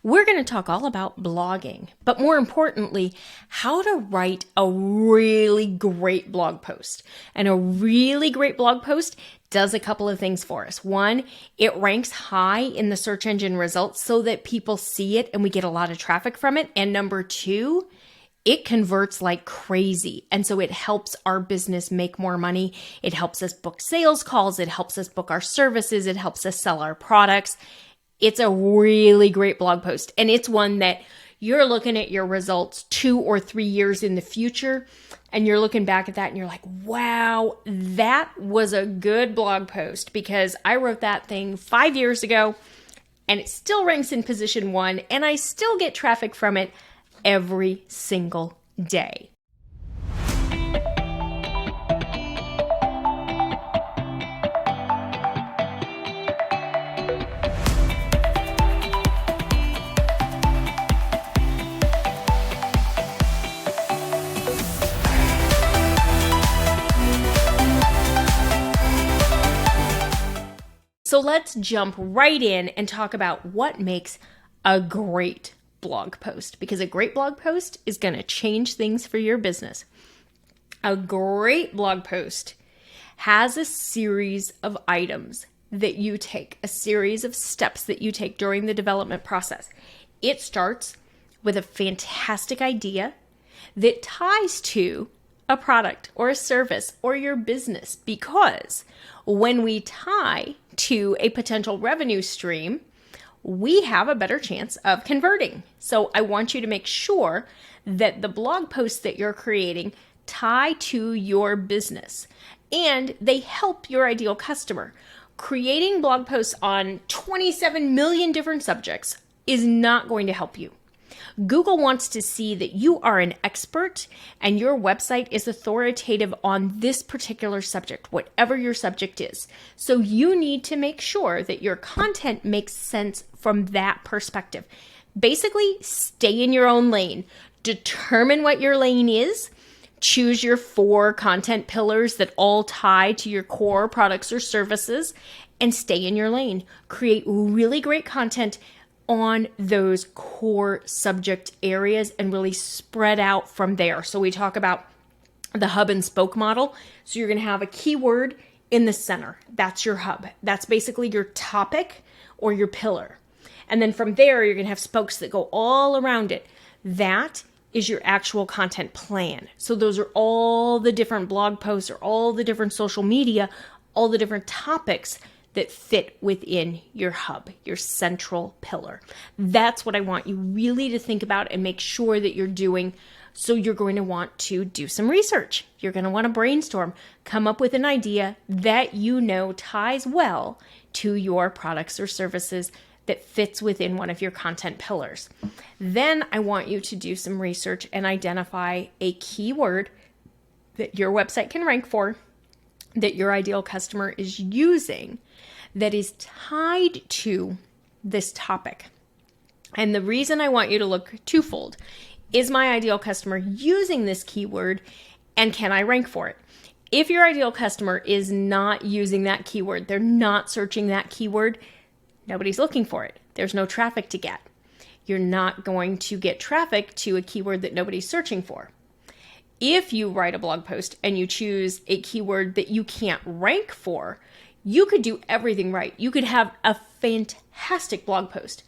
we're going to talk all about blogging, but more importantly, how to write a really great blog post. And a really great blog post does a couple of things for us. One, it ranks high in the search engine results so that people see it and we get a lot of traffic from it. And number two, it converts like crazy. And so it helps our business make more money. It helps us book sales calls. It helps us book our services. It helps us sell our products. It's a really great blog post. And it's one that you're looking at your results 2 or 3 years in the future. And you're looking back at that and you're like, wow, that was a good blog post because I wrote that thing 5 years ago and it still ranks in position 1 and I still get traffic from it every single day. So let's jump right in and talk about what makes a great blog post, because a great blog post is going to change things for your business. A great blog post has a series of items that you take, a series of steps that you take during the development process. It starts with a fantastic idea that ties to a product or a service or your business, because when we tie to a potential revenue stream, we have a better chance of converting. So I want you to make sure that the blog posts that you're creating tie to your business and they help your ideal customer. Creating blog posts on 27 million different subjects is not going to help you. Google wants to see that you are an expert and your website is authoritative on this particular subject, whatever your subject is. So you need to make sure that your content makes sense from that perspective. Basically, stay in your own lane. Determine what your lane is. Choose your 4 content pillars that all tie to your core products or services and stay in your lane. Create really great content on those core subject areas and really spread out from there. So we talk about the hub and spoke model. So you're going to have a keyword in the center. That's your hub. That's basically your topic or your pillar. And then from there, you're going to have spokes that go all around it. That is your actual content plan. So those are all the different blog posts or all the different social media, all the different topics that fit within your hub, your central pillar. That's what I want you really to think about and make sure that you're doing. So you're going to want to do some research. You're going to want to brainstorm, come up with an idea that you know ties well to your products or services that fits within one of your content pillars. Then I want you to do some research and identify a keyword that your website can rank for, that your ideal customer is using, that is tied to this topic. And the reason I want you to look twofold is my ideal customer using this keyword and can I rank for it? If your ideal customer is not using that keyword, they're not searching that keyword, nobody's looking for it. There's no traffic to get. You're not going to get traffic to a keyword that nobody's searching for. If you write a blog post and you choose a keyword that you can't rank for, you could do everything right. You could have a fantastic blog post,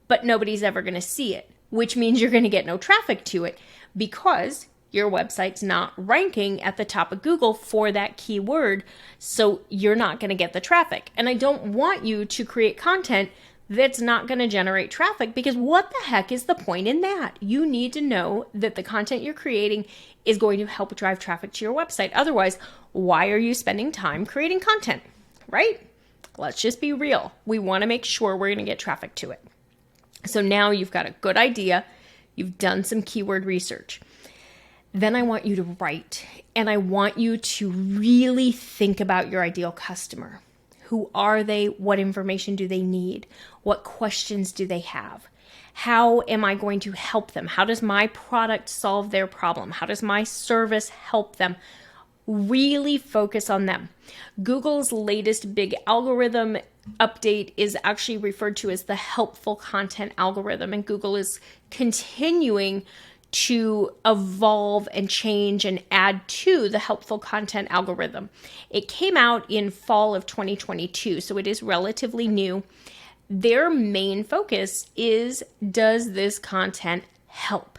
but nobody's ever going to see it, which means you're going to get no traffic to it because your website's not ranking at the top of Google for that keyword, so you're not going to get the traffic. And I don't want you to create content that's not going to generate traffic, because what the heck is the point in that? You need to know that the content you're creating is going to help drive traffic to your website. Otherwise, why are you spending time creating content, right? Let's just be real. We want to make sure we're going to get traffic to it. So now you've got a good idea. You've done some keyword research. Then I want you to write, and I want you to really think about your ideal customer. Who are they? What information do they need? What questions do they have? How am I going to help them? How does my product solve their problem? How does my service help them? Really focus on them. Google's latest big algorithm update is actually referred to as the helpful content algorithm, and Google is continuing to evolve and change and add to the helpful content algorithm. It came out in fall of 2022, so it is relatively new. Their main focus is, does this content help?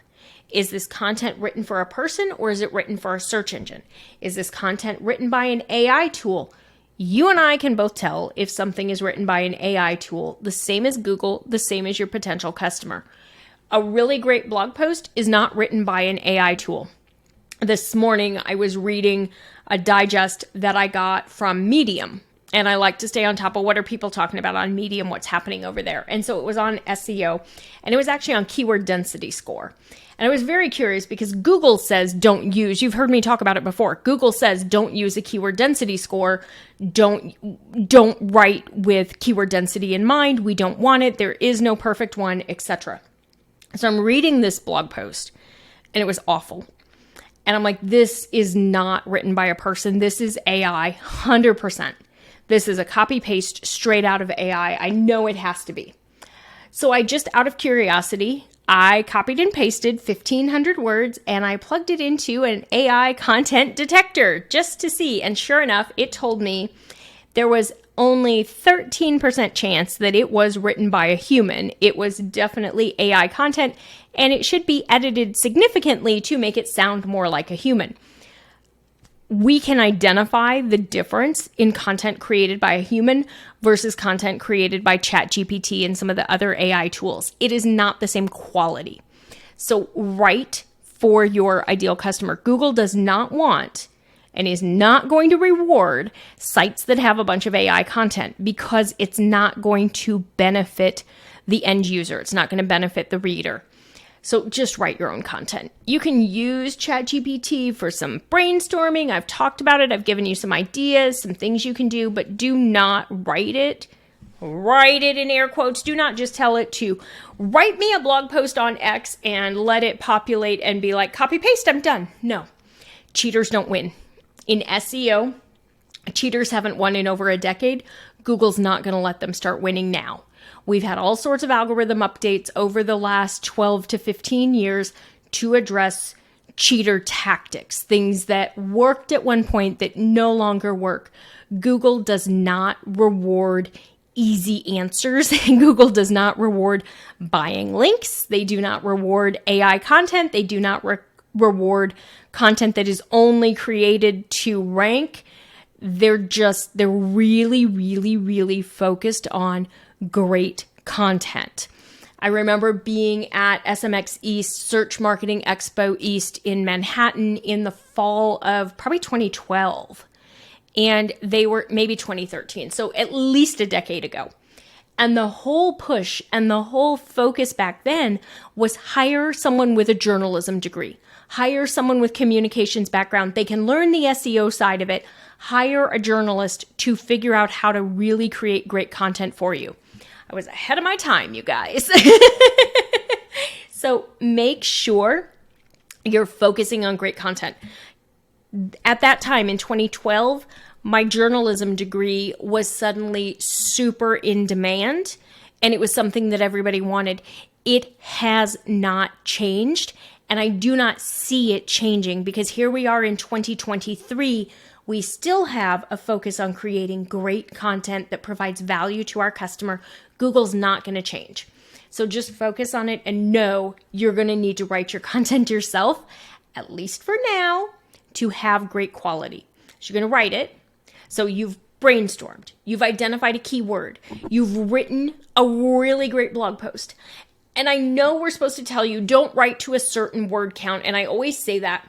Is this content written for a person, or is it written for a search engine? Is this content written by an AI tool? You and I can both tell if something is written by an AI tool, the same as Google, the same as your potential customer. A really great blog post is not written by an AI tool. This morning, I was reading a digest that I got from Medium, and I like to stay on top of what are people talking about on Medium, what's happening over there. And so it was on SEO, and it was actually on keyword density score. And I was very curious because Google says don't use, you've heard me talk about it before, Google says don't use a keyword density score, don't write with keyword density in mind, we don't want it, there is no perfect one, etc. So I'm reading this blog post, and it was awful. And I'm like, this is not written by a person. This is AI, 100%. This is a copy paste straight out of AI. I know it has to be. So I just, out of curiosity, I copied and pasted 1,500 words, and I plugged it into an AI content detector just to see. And sure enough, it told me there was only 13% chance that it was written by a human. It was definitely AI content, and it should be edited significantly to make it sound more like a human. We can identify the difference in content created by a human versus content created by ChatGPT and some of the other AI tools. It is not the same quality. So write for your ideal customer. Google does not want and is not going to reward sites that have a bunch of AI content because it's not going to benefit the end user. It's not going to benefit the reader. So just write your own content. You can use ChatGPT for some brainstorming. I've talked about it. I've given you some ideas, some things you can do, but do not write it. Write it in air quotes. Do not just tell it to write me a blog post on X and let it populate and be like, copy paste, I'm done. No, cheaters don't win. In SEO, cheaters haven't won in over a decade. Google's not going to let them start winning now. We've had all sorts of algorithm updates over the last 12 to 15 years to address cheater tactics, things that worked at one point that no longer work. Google does not reward easy answers. Google does not reward buying links. They do not reward AI content. They do not reward content that is only created to rank. They're really, really, really focused on great content. I remember being at SMX East, Search Marketing Expo East in Manhattan in the fall of probably 2012. And they were maybe 2013. So at least a decade ago. And the whole push and the whole focus back then was hire someone with a journalism degree. Hire someone with communications background. They can learn the SEO side of it. Hire a journalist to figure out how to really create great content for you. I was ahead of my time, you guys. So make sure you're focusing on great content. At that time in 2012, my journalism degree was suddenly super in demand, and it was something that everybody wanted. It has not changed, and I do not see it changing because here we are in 2023. We still have a focus on creating great content that provides value to our customer. Google's not going to change. So just focus on it and know you're going to need to write your content yourself, at least for now, to have great quality. So you're going to write it. So you've brainstormed, you've identified a keyword, you've written a really great blog post. And I know we're supposed to tell you don't write to a certain word count, and I always say that.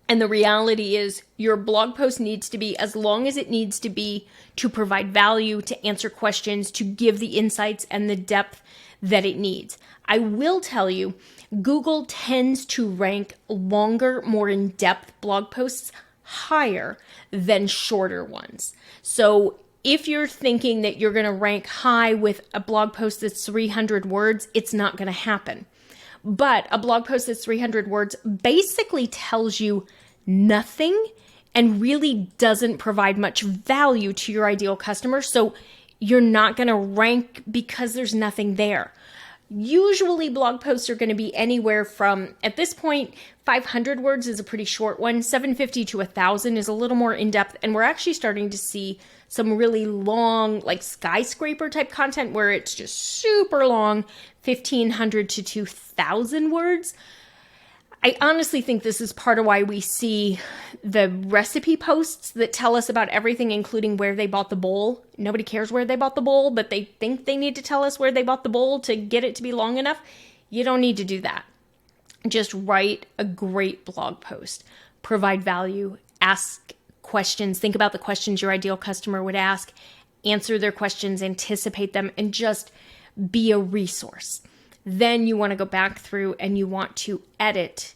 And the reality is your blog post needs to be as long as it needs to be to provide value, to answer questions, to give the insights and the depth that it needs. I will tell you, Google tends to rank longer, more in-depth blog posts higher than shorter ones. So if you're thinking that you're going to rank high with a blog post that's 300 words, it's not going to happen. But a blog post that's 300 words basically tells you nothing and really doesn't provide much value to your ideal customer. So you're not going to rank because there's nothing there. Usually blog posts are going to be anywhere from, at this point, 500 words is a pretty short one. 750 to 1,000 is a little more in-depth. And we're actually starting to see some really long, like skyscraper type content where it's just super long, 1,500 to 2,000 words. I honestly think this is part of why we see the recipe posts that tell us about everything, including where they bought the bowl. Nobody cares where they bought the bowl, but they think they need to tell us where they bought the bowl to get it to be long enough. You don't need to do that. Just write a great blog post. Provide value. Ask questions. Think about the questions your ideal customer would ask. Answer their questions. Anticipate them. And just be a resource. Then you want to go back through and you want to edit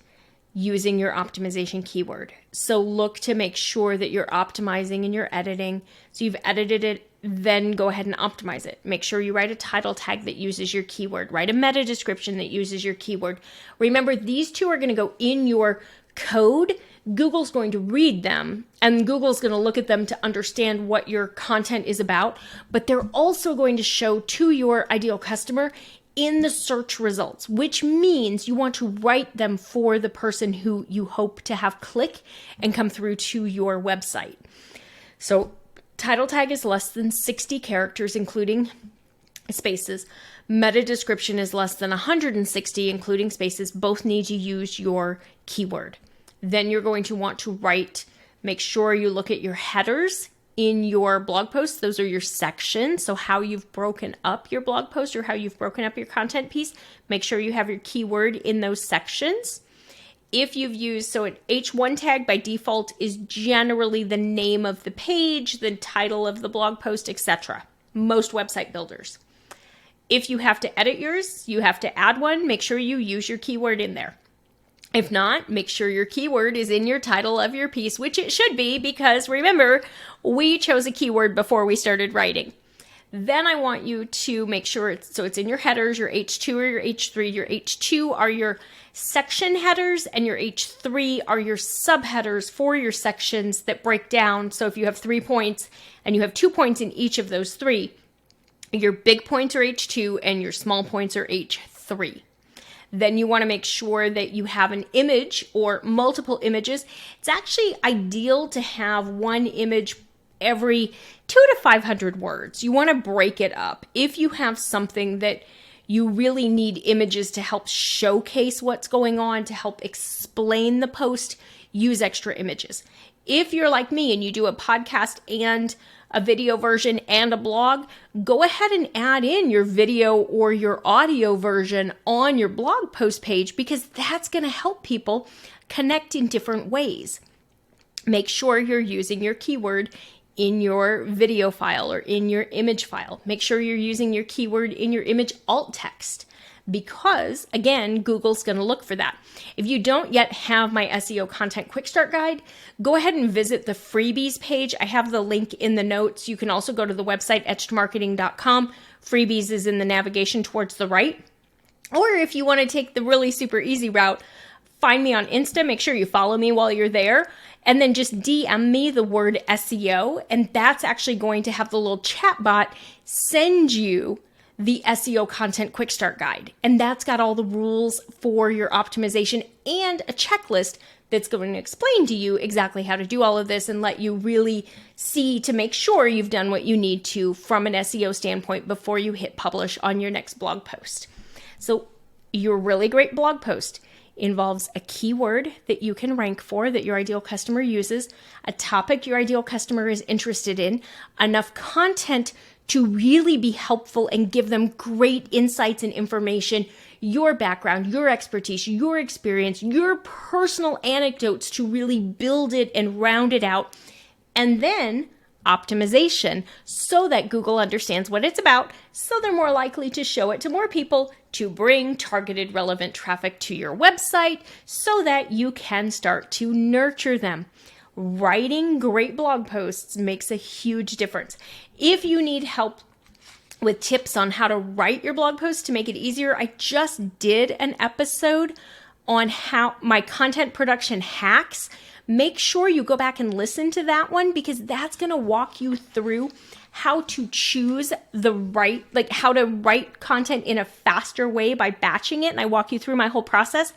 using your optimization keyword. So look to make sure that you're optimizing and you're editing. So you've edited it, then go ahead and optimize it. Make sure you write a title tag that uses your keyword. Write a meta description that uses your keyword. Remember, these two are going to go in your code. Google's going to read them and Google's going to look at them to understand what your content is about, but they're also going to show to your ideal customer in the search results, which means you want to write them for the person who you hope to have click and come through to your website. So title tag is less than 60 characters, including spaces. Meta description is less than 160, including spaces. Both need to use your keyword. Then you're going to want to make sure you look at your headers in your blog post. Those are your sections. So how you've broken up your blog post or how you've broken up your content piece, make sure you have your keyword in those sections. If you've used, so an H1 tag by default is generally the name of the page, the title of the blog post, etc. Most website builders. If you have to edit yours, you have to add one, make sure you use your keyword in there. If not, make sure your keyword is in your title of your piece, which it should be, because remember, we chose a keyword before we started writing. Then I want you to make sure it's in your headers, your H2 or your H3. Your H2 are your section headers and your H3 are your subheaders for your sections that break down. So if you have 3 points and you have 2 points in each of those 3, your big points are H2 and your small points are H3. Then you want to make sure that you have an image or multiple images. It's actually ideal to have one image every 200 to 500 words. You want to break it up. If you have something that you really need images to help showcase what's going on, to help explain the post, use extra images. If you're like me and you do a podcast and a video version and a blog, go ahead and add in your video or your audio version on your blog post page, because that's going to help people connect in different ways. Make sure you're using your keyword in your video file or in your image file. Make sure you're using your keyword in your image alt text, because again, Google's going to look for that. If you don't yet have my SEO content quick start guide, go ahead and visit the freebies page. I have the link in the notes. You can also go to the website etchedmarketing.com. Freebies is in the navigation towards the right. Or if you want to take the really super easy route, find me on Insta. Make sure you follow me while you're there. And then just DM me the word SEO. And that's actually going to have the little chat bot send you the SEO content quick start guide. And that's got all the rules for your optimization and a checklist that's going to explain to you exactly how to do all of this and let you really see to make sure you've done what you need to from an SEO standpoint before you hit publish on your next blog post. So your really great blog post involves a keyword that you can rank for that your ideal customer uses, a topic your ideal customer is interested in, enough content to really be helpful and give them great insights and information, your background, your expertise, your experience, your personal anecdotes to really build it and round it out. And then optimization so that Google understands what it's about, so they're more likely to show it to more people to bring targeted relevant traffic to your website so that you can start to nurture them. Writing great blog posts makes a huge difference. If you need help with tips on how to write your blog post to make it easier, I just did an episode on how my content production hacks. Make sure you go back and listen to that one, because that's going to walk you through how to choose the right, like how to write content in a faster way by batching it. And I walk you through my whole process.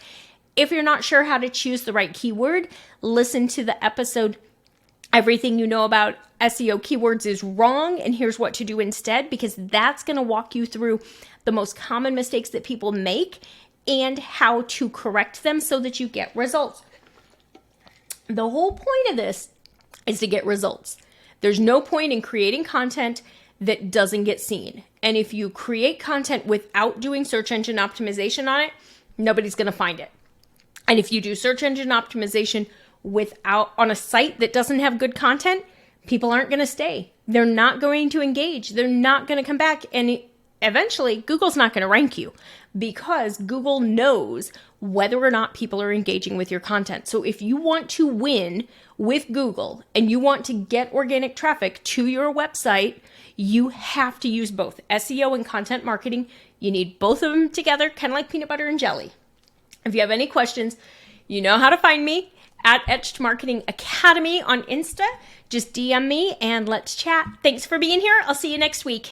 If you're not sure how to choose the right keyword, listen to the episode, Everything You Know About SEO Keywords is Wrong, and Here's What to Do Instead, because that's going to walk you through the most common mistakes that people make and how to correct them so that you get results. The whole point of this is to get results. There's no point in creating content that doesn't get seen. And if you create content without doing search engine optimization on it, nobody's going to find it. And if you do search engine optimization without on a site that doesn't have good content, people aren't going to stay. They're not going to engage. They're not going to come back. And eventually, Google's not going to rank you because Google knows whether or not people are engaging with your content. So if you want to win with Google and you want to get organic traffic to your website, you have to use both SEO and content marketing. You need both of them together, kind of like peanut butter and jelly. If you have any questions, you know how to find me at Etched Marketing Academy on Insta. Just DM me and let's chat. Thanks for being here. I'll see you next week.